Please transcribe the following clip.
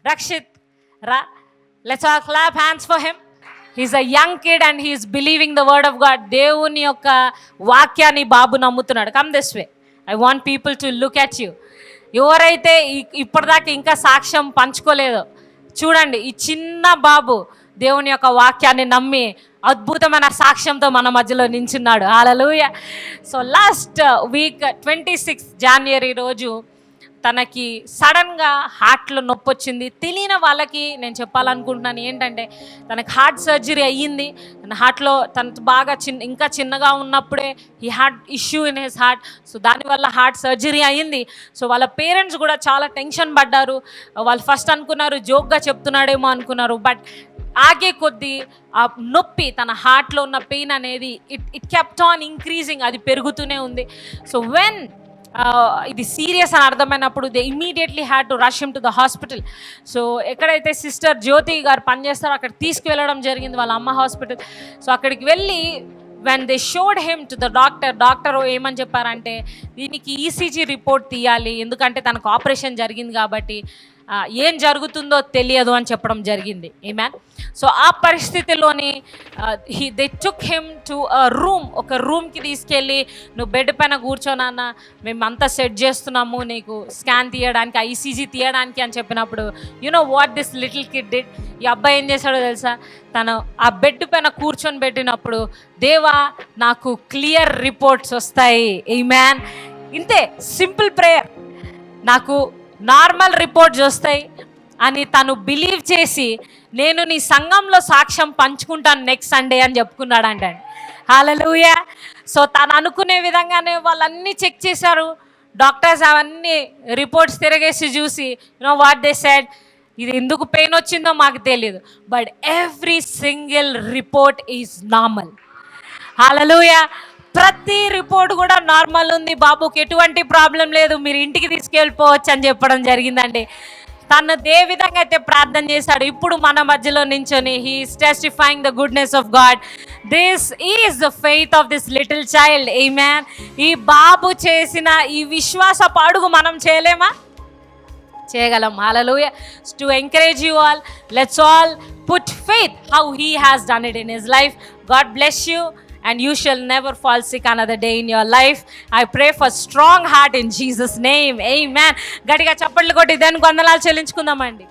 రక్షిత్ రా, let's all clap hands for him. He's a young kid and he's believing the word of God. దేవుని యొక్క వాక్యాన్ని బాబు నమ్ముతున్నాడు. Come this way, I want people to look at you. ఎవరైతే ఇప్పటిదాకా ఇంకా సాక్ష్యం పంచుకోలేదో చూడండి, ఈ చిన్న బాబు దేవుని యొక్క వాక్యాన్ని నమ్మి అద్భుతమైన సాక్ష్యంతో మన మధ్యలో నించున్నాడు. హల్లెలూయా. సో లాస్ట్ వీక్ 26 జనవరి రోజు తనకి సడన్గా హార్ట్లో నొప్పి వచ్చింది. తెలియని వాళ్ళకి నేను చెప్పాలనుకుంటున్నాను ఏంటంటే, తనకి హార్ట్ సర్జరీ అయ్యింది. తన హార్ట్లో తన బాగా ఇంకా చిన్నగా ఉన్నప్పుడే ఈ heart issue in his heart. So దానివల్ల హార్ట్ సర్జరీ అయ్యింది. సో వాళ్ళ పేరెంట్స్ కూడా చాలా టెన్షన్ పడ్డారు. వాళ్ళు ఫస్ట్ అనుకున్నారు జోక్గా చెప్తున్నాడేమో అనుకున్నారు. బట్ ఆగే కొద్దీ ఆ నొప్పి, తన హార్ట్లో ఉన్న పెయిన్ అనేది ఇట్ కెప్ట్ ఆన్ ఇంక్రీజింగ్, అది పెరుగుతూనే ఉంది. సో వెన్ ఇది సీరియస్ అని అర్థమైనప్పుడు they immediately had to rush him to the hospital. So ఎక్కడైతే సిస్టర్ జ్యోతి గారు పనిచేస్తారో అక్కడ తీసుకువెళ్ళడం జరిగింది, వాళ్ళ అమ్మ హాస్పిటల్. సో అక్కడికి వెళ్ళి when they showed him to the doctor ఏమని చెప్పారంటే, దీనికి ఈసీజీ రిపోర్ట్ తీయాలి, ఎందుకంటే తనకు ఆపరేషన్ జరిగింది కాబట్టి ఏం జరుగుతుందో తెలియదు అని చెప్పడం జరిగింది. ఆమేన్. సో ఆ పరిస్థితిలోని దే టుక్ హిమ్ టు ఒక రూమ్కి తీసుకెళ్ళి, నువ్వు బెడ్ పైన కూర్చోనన్నా, మేమంతా సెట్ చేస్తున్నాము నీకు స్కాన్ తీయడానికి, ఐసీజీ తీయడానికి అని చెప్పినప్పుడు, you know what this little kid did. ఈ అబ్బాయి ఏం చేశాడో తెలుసా? తను ఆ బెడ్ పైన కూర్చొని పెట్టినప్పుడు, దేవా నాకు క్లియర్ రిపోర్ట్స్ వస్తాయి. ఆమేన్. ఇంతే, సింపుల్ ప్రేయర్, నాకు నార్మల్ రిపోర్ట్స్ వస్తాయి అని తను బిలీవ్ చేసి, నేను నీ సంఘంలో సాక్ష్యం పంచుకుంటాను నెక్స్ట్ సండే అని చెప్పుకున్నాడంట. హల్లెలూయా. సో తను అనుకునే విధంగానే వాళ్ళన్నీ చెక్ చేశారు. డాక్టర్స్ అవన్నీ రిపోర్ట్స్ తిరగేసి చూసి, యునో వాట్ దే సెడ్, ఇది ఎందుకు పెయిన్ వచ్చిందో మాకు తెలియదు, but every single report is normal. Hallelujah. ప్రతి రిపోర్ట్ కూడా నార్మల్ ఉంది, బాబుకి ఎటువంటి ప్రాబ్లం లేదు, మీరు ఇంటికి తీసుకెళ్ళిపోవచ్చు అని చెప్పడం జరిగిందండి. తను ఏ విధంగా అయితే ప్రార్థన చేశాడు, ఇప్పుడు మన మధ్యలో నించొని he is testifying the goodness of God. This is the faith of this little child. Amen. ఈ బాబు చేసిన ఈ విశ్వాసపు అడుగు మనం చేయలేమా? చేయగలం. Hallelujah. To encourage you all, let's all put faith how he has done it in his life. God bless you and you shall never fall sick another day in your life. I pray for strong heart in Jesus name. Amen. గట్టిగా చప్పట్లు కొట్టి దానికి వందనాలు చెల్లించుకుందామండి.